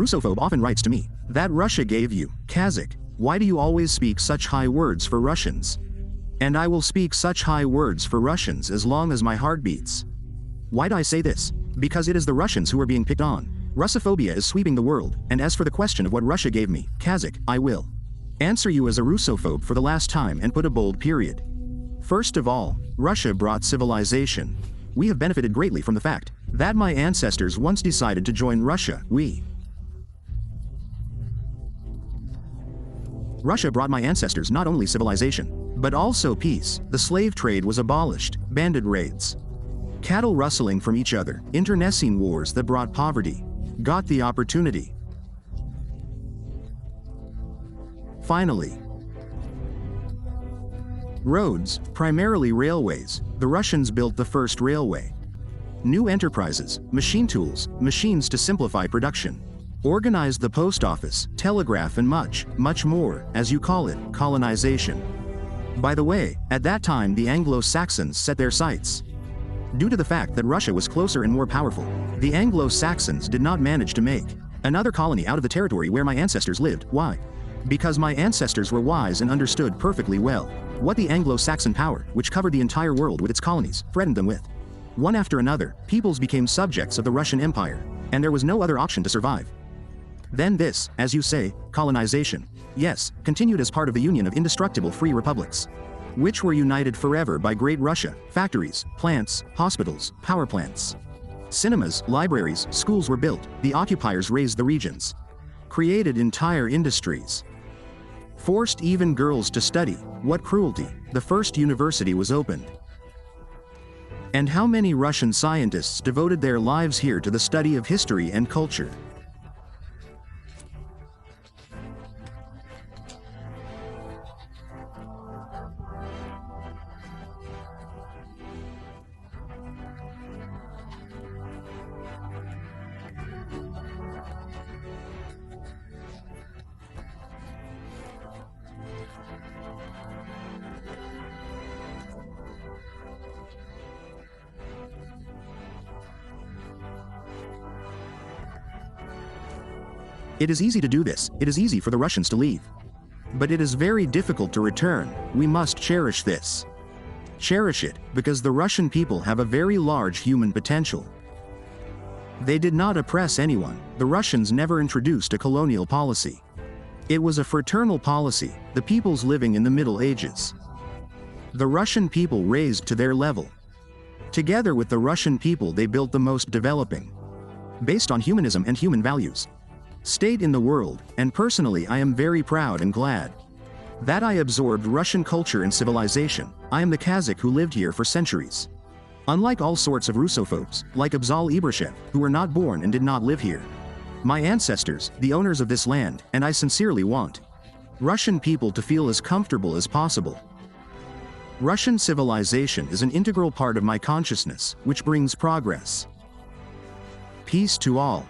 Russophobe often writes to me, that Russia gave you, Kazakh, why do you always speak such high words for Russians? And I will speak such high words for Russians as long as my heart beats. Why do I say this? Because it is the Russians who are being picked on. Russophobia is sweeping the world, and as for the question of what Russia gave me, Kazakh, I will answer you as a Russophobe for the last time and put a bold period. First of all, Russia brought civilization. We have benefited greatly from the fact that my ancestors once decided to join Russia. Russia brought my ancestors not only civilization, but also peace. The slave trade was abolished, bandit raids, cattle rustling from each other, internecine wars that brought poverty, got the opportunity. Finally, roads, primarily railways. The Russians built the first railway. New enterprises, machine tools, machines to simplify production. Organized the post office, telegraph and much, much more, as you call it, colonization. By the way, at that time the Anglo-Saxons set their sights. Due to the fact that Russia was closer and more powerful, the Anglo-Saxons did not manage to make another colony out of the territory where my ancestors lived. Why? Because my ancestors were wise and understood perfectly well what the Anglo-Saxon power, which covered the entire world with its colonies, threatened them with. One after another, peoples became subjects of the Russian Empire, and there was no other option to survive. Then this, as you say, colonization, yes, continued as part of the Union of Indestructible Free Republics, which were united forever by Great Russia. Factories, plants, hospitals, power plants, cinemas, libraries, schools were built. The occupiers raised the regions, created entire industries, forced even girls to study. What cruelty! The first university was opened. And how many Russian scientists devoted their lives here to the study of history and culture? It is easy to do this, it is easy for the Russians to leave. But it is very difficult to return. We must cherish this. Cherish it, because the Russian people have a very large human potential. They did not oppress anyone. The Russians never introduced a colonial policy. It was a fraternal policy, the peoples living in the Middle Ages. The Russian people raised to their level. Together with the Russian people they built the most developing, based on humanism and human values, state in the world, and personally I am very proud and glad that I absorbed Russian culture and civilization. I am the Kazakh who lived here for centuries. Unlike all sorts of Russophobes, like Abzal Ibrashev, who were not born and did not live here. My ancestors, the owners of this land, and I sincerely want Russian people to feel as comfortable as possible. Russian civilization is an integral part of my consciousness, which brings progress. Peace to all.